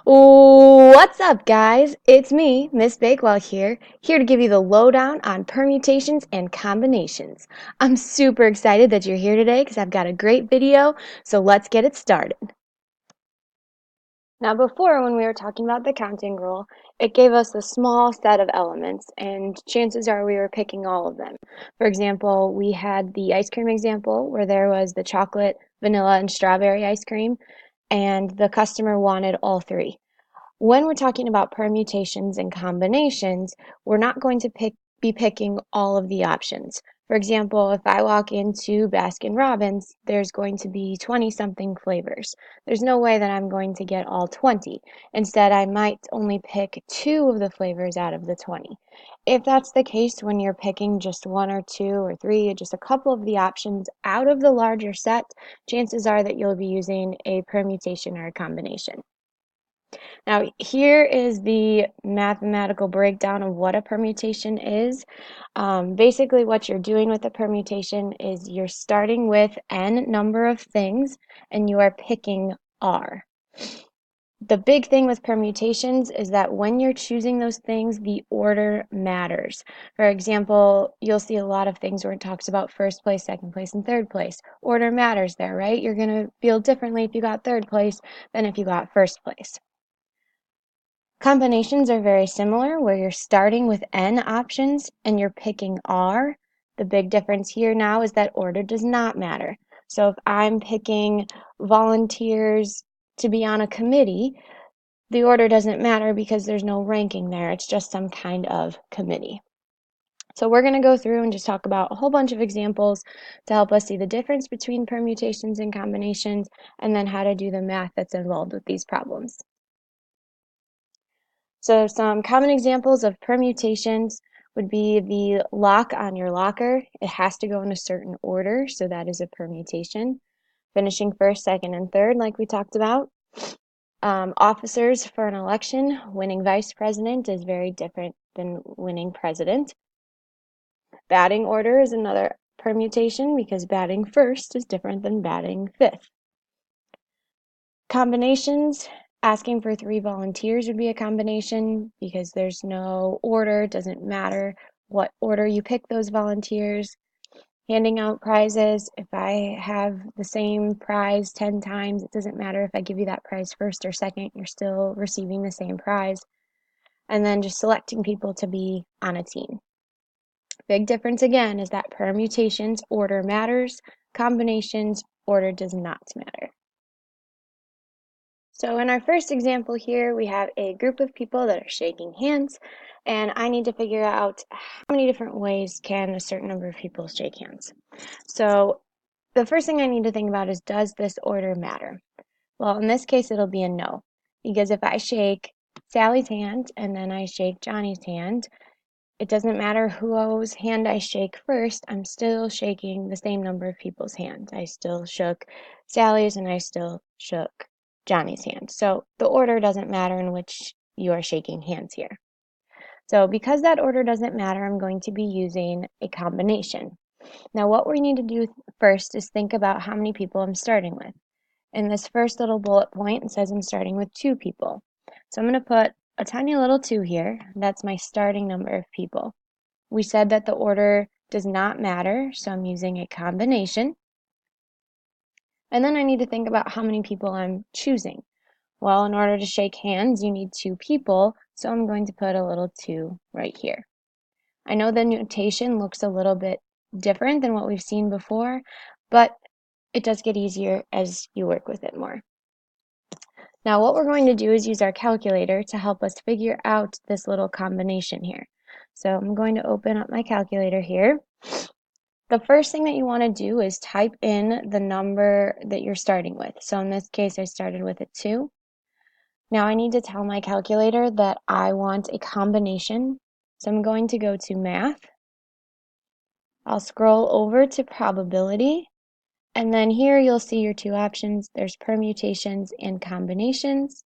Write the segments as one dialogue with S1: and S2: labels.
S1: What's up, guys? It's me, Miss Bakewell here to give you the lowdown on permutations and combinations. I'm super excited that you're here today because I've got a great video, so let's get it started. Now, before, when we were talking about the counting rule, it gave us a small set of elements, and chances are we were picking all of them. For example, we had the ice cream example where there was the chocolate, vanilla, and strawberry ice cream, and the customer wanted all three. When we're talking about permutations and combinations, we're not going to be picking all of the options. For example, if I walk into Baskin-Robbins, there's going to be 20-something flavors. There's no way that I'm going to get all 20. Instead, I might only pick 2 of the flavors out of the 20. If that's the case when you're picking just 1 or 2 or 3, just a couple of the options out of the larger set, chances are that you'll be using a permutation or a combination. Now, here is the mathematical breakdown of what a permutation is. Basically, what you're doing with a permutation is you're starting with n number of things and you are picking r. The big thing with permutations is that when you're choosing those things, the order matters. For example, you'll see a lot of things where it talks about first place, second place, and third place. Order matters there, right? You're going to feel differently if you got third place than if you got first place. Combinations are very similar, where you're starting with n options and you're picking r. The big difference here now is that order does not matter. So if I'm picking volunteers to be on a committee, the order doesn't matter because there's no ranking there. It's just some kind of committee. So we're going to go through and just talk about a whole bunch of examples to help us see the difference between permutations and combinations, and then how to do the math that's involved with these problems. So some common examples of permutations would be the lock on your locker. It has to go in a certain order, so that is a permutation. Finishing first, second, and third, like we talked about. Officers for an election, winning vice president is very different than winning president. Batting order is another permutation because batting first is different than batting fifth. Combinations, asking for 3 volunteers would be a combination because there's no order. It doesn't matter what order you pick those volunteers. Handing out prizes, if I have the same prize 10 times, it doesn't matter if I give you that prize first or second, you're still receiving the same prize. And then just selecting people to be on a team. Big difference again is that permutations, order matters. Combinations, order does not matter. So in our first example here, we have a group of people that are shaking hands, and I need to figure out how many different ways can a certain number of people shake hands. So the first thing I need to think about is, does this order matter? Well, in this case, it'll be a no, because if I shake Sally's hand and then I shake Johnny's hand, it doesn't matter whose hand I shake first, I'm still shaking the same number of people's hands. I still shook Sally's and I still shook Johnny's hand. So the order doesn't matter in which you are shaking hands here. So because that order doesn't matter, I'm going to be using a combination. Now what we need to do first is think about how many people I'm starting with. In this first little bullet point, it says I'm starting with 2 people. So I'm going to put a tiny little 2 here. That's my starting number of people. We said that the order does not matter, so I'm using a combination. And then I need to think about how many people I'm choosing. Well, in order to shake hands, you need 2 people, so I'm going to put a little 2 right here. I know the notation looks a little bit different than what we've seen before, but it does get easier as you work with it more. Now what we're going to do is use our calculator to help us figure out this little combination here. So I'm going to open up my calculator here. The first thing that you want to do is type in the number that you're starting with. So in this case, I started with a 2. Now I need to tell my calculator that I want a combination. So I'm going to go to Math. I'll scroll over to Probability. And then here you'll see your 2 options. There's permutations and combinations.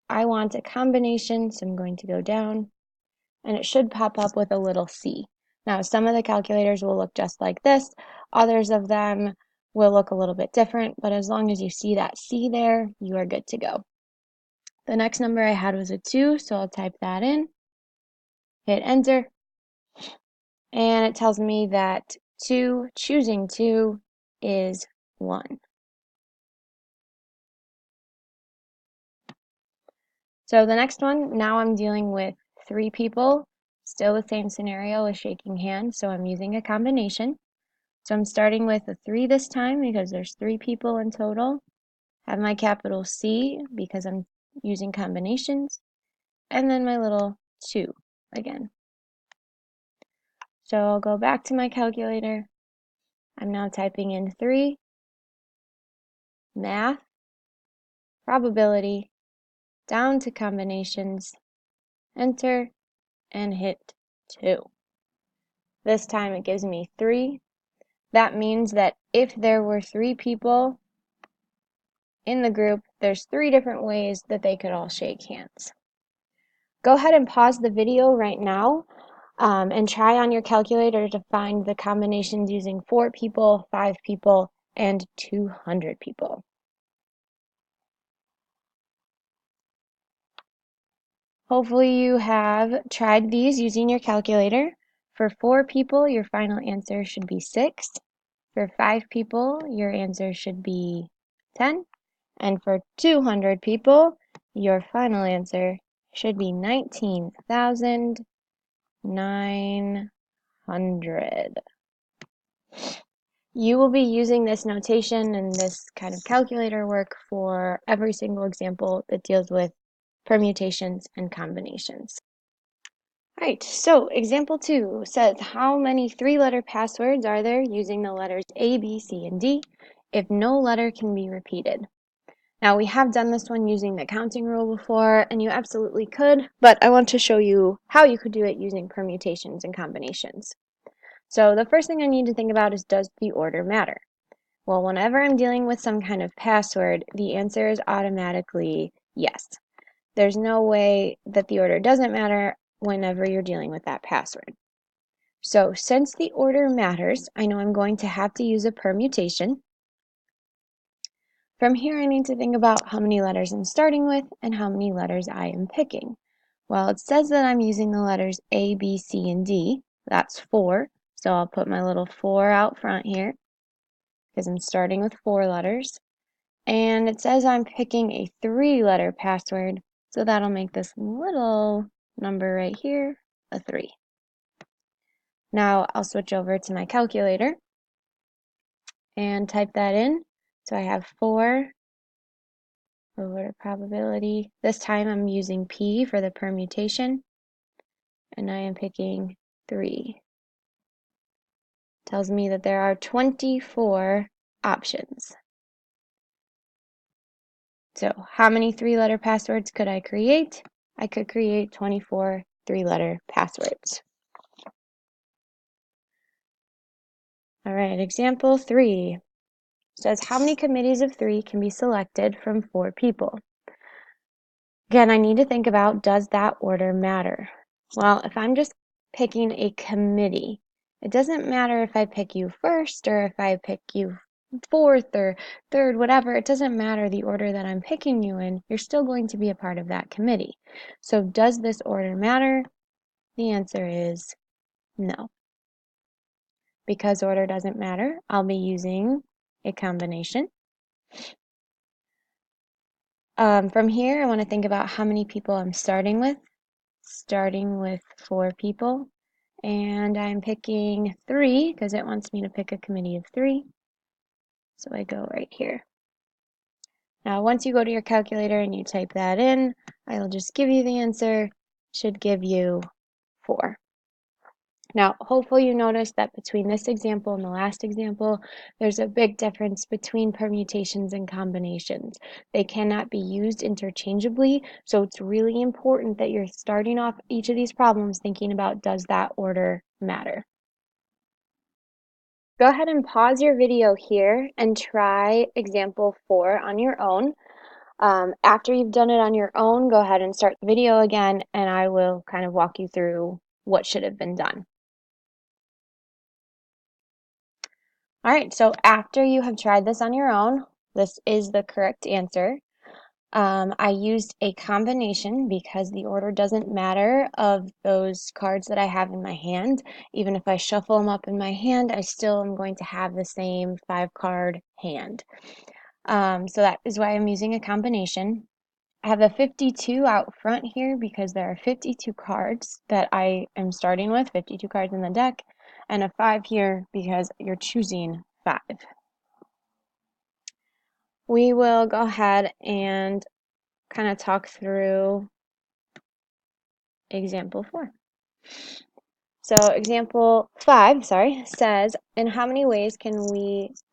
S1: I want a combination, so I'm going to go down. And it should pop up with a little C. Now, some of the calculators will look just like this. Others of them will look a little bit different, but as long as you see that C there, you are good to go. The next number I had was a 2, so I'll type that in, hit enter, and it tells me that choosing 2 is 1. So the next one, now I'm dealing with 3 people, still the same scenario with shaking hands, so I'm using a combination. So I'm starting with a 3 this time because there's 3 people in total. Have my capital C because I'm using combinations, and then my little 2 again. So I'll go back to my calculator. I'm now typing in 3, math, probability, down to combinations, enter, and hit 2. This time it gives me 3. That means that if there were 3 people in the group, there's 3 different ways that they could all shake hands. Go ahead and pause the video right now and try on your calculator to find the combinations using 4 people, 5 people, and 200 people. Hopefully you have tried these using your calculator. For 4 people, your final answer should be 6. For 5 people, your answer should be 10. And for 200 people, your final answer should be 19,900. You will be using this notation and this kind of calculator work for every single example that deals with permutations and combinations. All right, so example 2 says how many 3-letter passwords are there using the letters A, B, C, and D if no letter can be repeated? Now we have done this one using the counting rule before, and you absolutely could, but I want to show you how you could do it using permutations and combinations. So the first thing I need to think about is, does the order matter? Well, whenever I'm dealing with some kind of password, the answer is automatically yes. There's no way that the order doesn't matter whenever you're dealing with that password. So since the order matters, I know I'm going to have to use a permutation. From here, I need to think about how many letters I'm starting with and how many letters I am picking. Well, it says that I'm using the letters A, B, C, and D. That's 4. So I'll put my little 4 out front here because I'm starting with 4 letters. And it says I'm picking a 3-letter password. So that'll make this little number right here a 3. Now I'll switch over to my calculator and type that in. So I have 4 over probability. This time I'm using P for the permutation, and I am picking 3. Tells me that there are 24 options. So how many 3-letter passwords could I create? I could create 24 3-letter passwords. All right, example 3 says how many committees of 3 can be selected from 4 people? Again, I need to think about, does that order matter? Well, if I'm just picking a committee, it doesn't matter if I pick you first or if I pick you fourth or third, whatever. It doesn't matter the order that I'm picking you in. You're still going to be a part of that committee. So does this order matter? The answer is no. Because order doesn't matter, I'll be using a combination. From here, I want to think about how many people I'm starting with. Starting with 4 people. And I'm picking 3 because it wants me to pick a committee of 3. So I go right here. Now, once you go to your calculator and you type that in, I'll just give you the answer. Should give you 4. Now, hopefully you noticed that between this example and the last example, there's a big difference between permutations and combinations. They cannot be used interchangeably, so it's really important that you're starting off each of these problems thinking about, does that order matter? Go ahead and pause your video here and try example 4 on your own. After you've done it on your own, go ahead and start the video again, and I will kind of walk you through what should have been done. All right, so after you have tried this on your own, this is the correct answer. I used a combination because the order doesn't matter of those cards that I have in my hand. Even if I shuffle them up in my hand, I still am going to have the same 5-card hand. So that is why I'm using a combination. I have a 52 out front here because there are 52 cards that I am starting with, 52 cards in the deck, and a 5 here because you're choosing 5. We will go ahead and kind of talk through example 4. So example 5, says, in how many ways can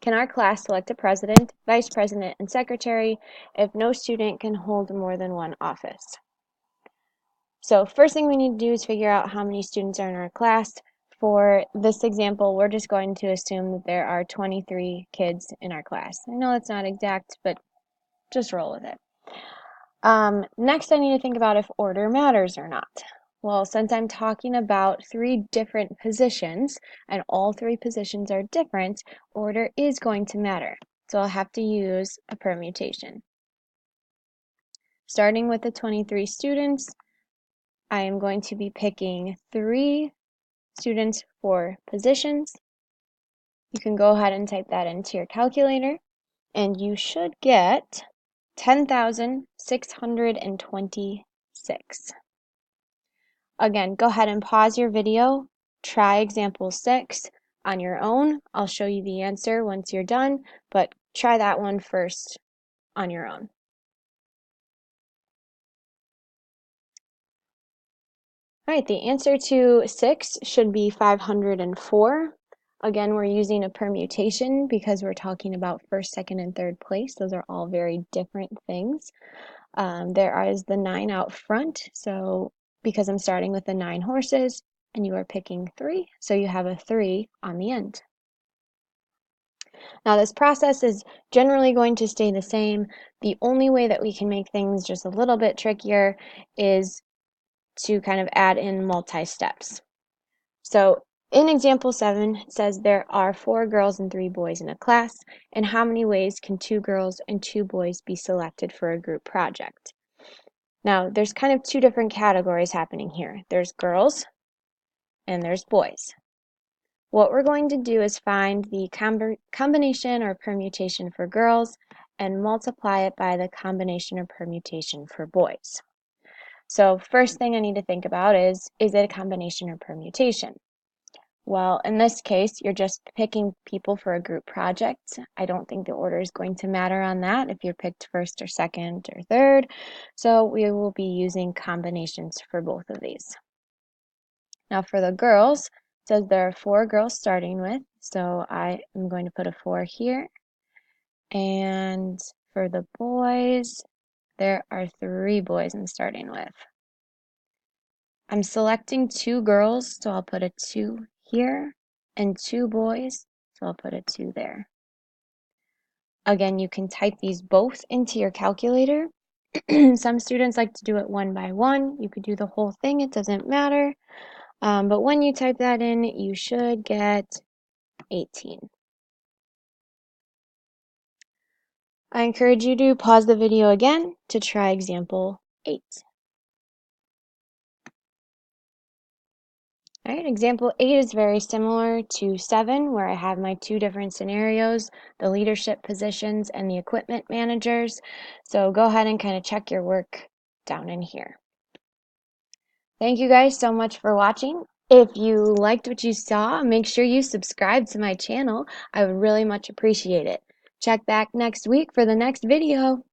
S1: our class select a president, vice president, and secretary if no student can hold more than one office? So first thing we need to do is figure out how many students are in our class. For this example, we're just going to assume that there are 23 kids in our class. I know it's not exact, but just roll with it. Next, I need to think about if order matters or not. Well, since I'm talking about 3 different positions, and all 3 positions are different, order is going to matter. So I'll have to use a permutation. Starting with the 23 students, I am going to be picking 3 students for positions. You can go ahead and type that into your calculator, and you should get 10,626. Again, go ahead and pause your video, try example 6 on your own. I'll show you the answer once you're done, but try that one first on your own. All right, the answer to 6 should be 504. Again, we're using a permutation because we're talking about first, second, and third place. Those are all very different things. There is the 9 out front, so because I'm starting with the 9 horses, and you are picking 3, so you have a 3 on the end. Now, this process is generally going to stay the same. The only way that we can make things just a little bit trickier is to kind of add in multi-steps. So in example 7, it says there are 4 girls and 3 boys in a class, and how many ways can 2 girls and 2 boys be selected for a group project? Now, there's kind of 2 different categories happening here. There's girls and there's boys. What we're going to do is find the combination or permutation for girls and multiply it by the combination or permutation for boys. So first thing I need to think about is it a combination or permutation? Well, in this case, you're just picking people for a group project. I don't think the order is going to matter on that if you're picked first or second or third. So we will be using combinations for both of these. Now for the girls, it says there are 4 girls starting with. So I am going to put a 4 here. And for the boys, there are 3 boys I'm starting with. I'm selecting 2 girls, so I'll put a 2 here, and 2 boys, so I'll put a 2 there. Again, you can type these both into your calculator. Some students like to do it one by one. You could do the whole thing, it doesn't matter. But when you type that in, you should get 18. I encourage you to pause the video again to try example 8. All right, example 8 is very similar to 7, where I have my 2 different scenarios, the leadership positions and the equipment managers. So go ahead and kind of check your work down in here. Thank you guys so much for watching. If you liked what you saw, make sure you subscribe to my channel. I would really much appreciate it. Check back next week for the next video.